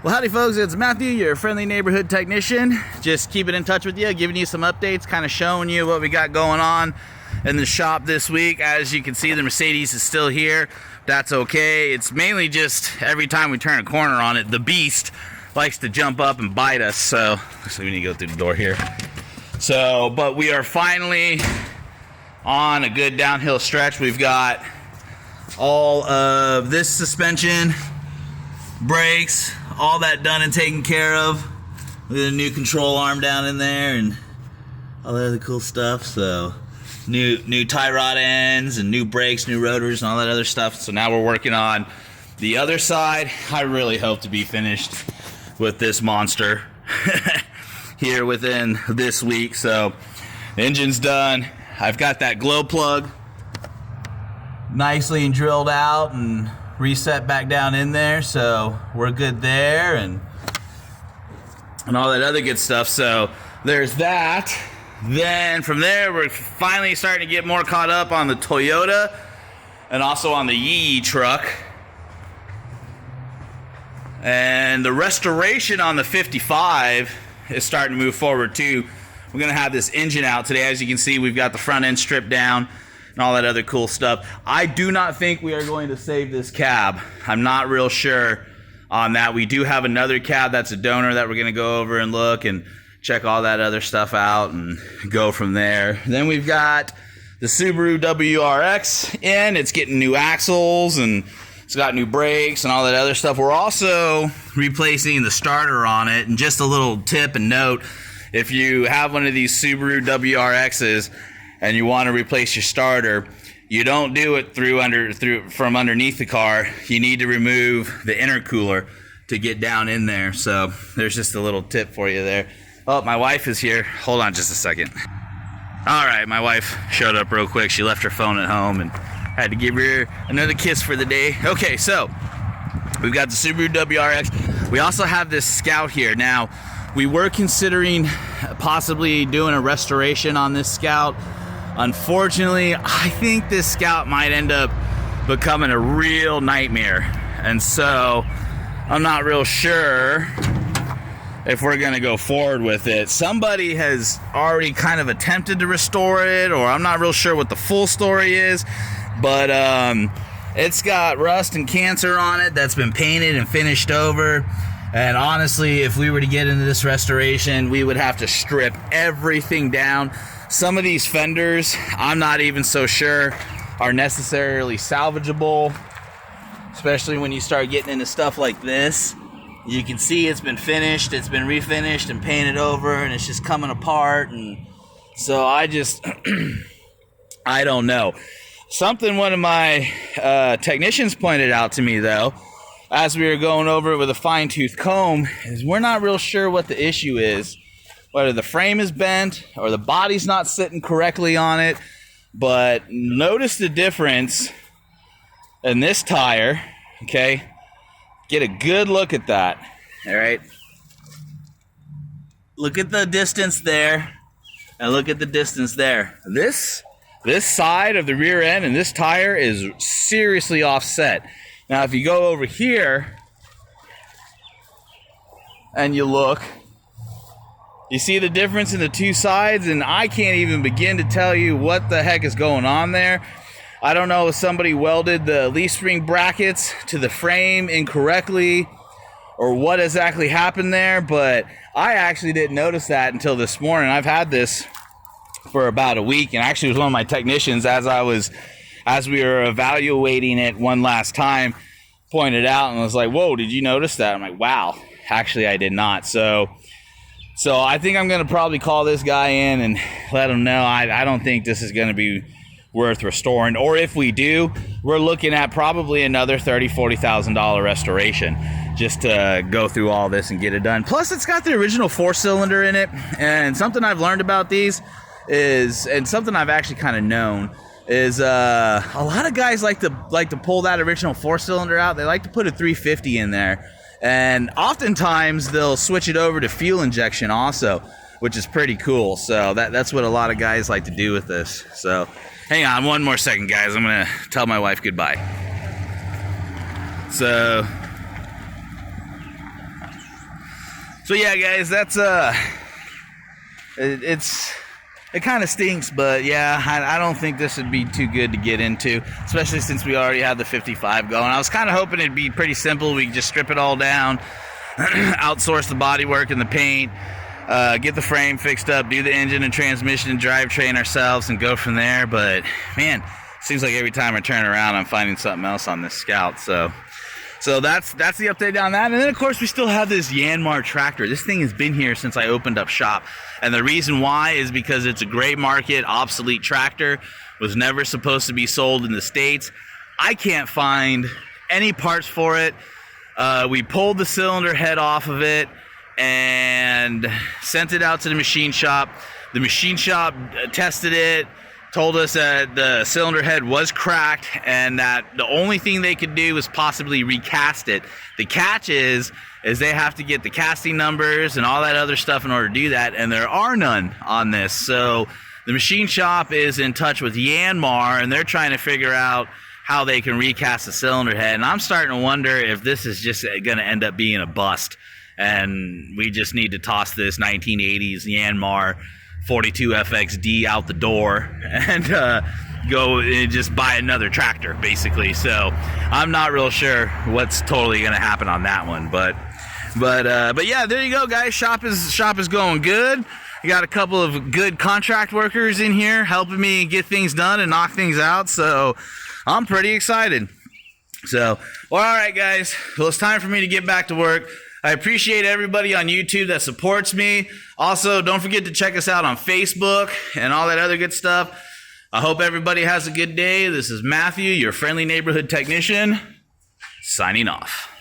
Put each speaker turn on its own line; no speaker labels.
Well, howdy folks, it's Matthew, your friendly neighborhood technician. Just keeping in touch with you, giving you some updates, kind of showing you what we got going on in the shop this week. As you can see, the Mercedes is still here. That's okay. It's mainly just every time we turn a corner on it, the beast likes to jump up and bite us. So we need to go through the door here. But we are finally on a good downhill stretch. We've got all of this suspension, brakes, all that done and taken care of. With a new control arm down in there and all that other cool stuff. So new tie rod ends and new brakes, new rotors and all that other stuff. So now we're working on the other side. I really hope to be finished with this monster here within this week. So the engine's done. I've got that glow plug nicely drilled out and reset back down in there, so we're good there, and all that other good stuff. So there's that. Then from there, we're finally starting to get more caught up on the Toyota and also on the Yee truck. And the restoration on the 55 is starting to move forward too. We're going to have this engine out today. As you can see, we've got the front end stripped down and all that other cool stuff. I do not think we are going to save this cab. I'm not real sure on that. We do have another cab that's a donor that we're going to go over and look and check all that other stuff out and go from there. Then we've got the Subaru WRX in. It's getting new axles and it's got new brakes and all that other stuff. We're also replacing the starter on it. And just a little tip and note, if you have one of these Subaru WRXs and you want to replace your starter, you don't do it from underneath the car. You need to remove the intercooler to get down in there. So there's just a little tip for you there. Oh, my wife is here. Hold on just a second. All right, my wife showed up real quick. She left her phone at home and had to give her another kiss for the day. Okay, so we've got the Subaru WRX. We also have this Scout here. Now, we were considering possibly doing a restoration on this Scout. Unfortunately, I think this Scout might end up becoming a real nightmare. And so I'm not real sure if we're going to go forward with it. Somebody has already kind of attempted to restore it, or I'm not real sure what the full story is. But it's got rust and cancer on it that's been painted and finished over. And honestly, if we were to get into this restoration, we would have to strip everything down. Some of these fenders, I'm not even so sure are necessarily salvageable, especially when you start getting into stuff like this. You can see it's been finished, it's been refinished and painted over, and it's just coming apart. And so I just, I don't know. Something one of my technicians pointed out to me, though, as we were going over it with a fine-tooth comb, is we're not real sure what the issue is. Whether the frame is bent or the body's not sitting correctly on it. But notice the difference in this tire, okay? Get a good look at that, all right? Look at the distance there, and look at the distance there. This side of the rear end and this tire is seriously offset. Now, if you go over here and you look, you see the difference in the two sides, and I can't even begin to tell you what the heck is going on there. I don't know if somebody welded the leaf spring brackets to the frame incorrectly or what exactly happened there, but I actually didn't notice that until this morning. I've had this for about a week, and actually it was one of my technicians as we were evaluating it one last time, pointed out and was like, whoa, did you notice that? I'm like, wow, actually I did not. So I think I'm going to probably call this guy in and let him know I don't think this is going to be worth restoring. Or if we do, we're looking at probably another $30,000, $40,000 restoration just to go through all this and get it done. Plus, it's got the original 4-cylinder in it. And something I've learned about these is, and something I've actually kind of known, is a lot of guys like to pull that original 4-cylinder out. They like to put a 350 in there. And oftentimes they'll switch it over to fuel injection also, which is pretty cool. So that's what a lot of guys like to do with this. So hang on one more second, guys. I'm going to tell my wife goodbye. So So yeah, guys, that's it kind of stinks, but yeah, I don't think this would be too good to get into, especially since we already have the 55 going. I was kind of hoping it'd be pretty simple. We could just strip it all down, outsource the bodywork and the paint, get the frame fixed up, do the engine and transmission and drivetrain ourselves, and go from there. But man, seems like every time I turn around, I'm finding something else on this Scout. So that's the update on that. And then, of course, we still have this Yanmar tractor. This thing has been here since I opened up shop. And the reason why is because it's a gray market, obsolete tractor. Was never supposed to be sold in the States. I can't find any parts for it. We pulled the cylinder head off of it and sent it out to the machine shop. The machine shop tested it, told us that the cylinder head was cracked and that the only thing they could do was possibly recast it. The catch is they have to get the casting numbers and all that other stuff in order to do that, and there are none on this. So the machine shop is in touch with Yanmar, and they're trying to figure out how they can recast the cylinder head. And I'm starting to wonder if this is just going to end up being a bust, and we just need to toss this 1980s Yanmar 42FXD out the door and go and just buy another tractor, basically. So I'm not real sure what's totally going to happen on that one, but yeah, there you go, guys. Shop is going good. I got a couple of good contract workers in here helping me get things done and knock things out, so I'm pretty excited. So, well, all right, guys. Well, it's time for me to get back to work. I appreciate everybody on YouTube that supports me. Also, don't forget to check us out on Facebook and all that other good stuff. I hope everybody has a good day. This is Matthew, your friendly neighborhood technician, signing off.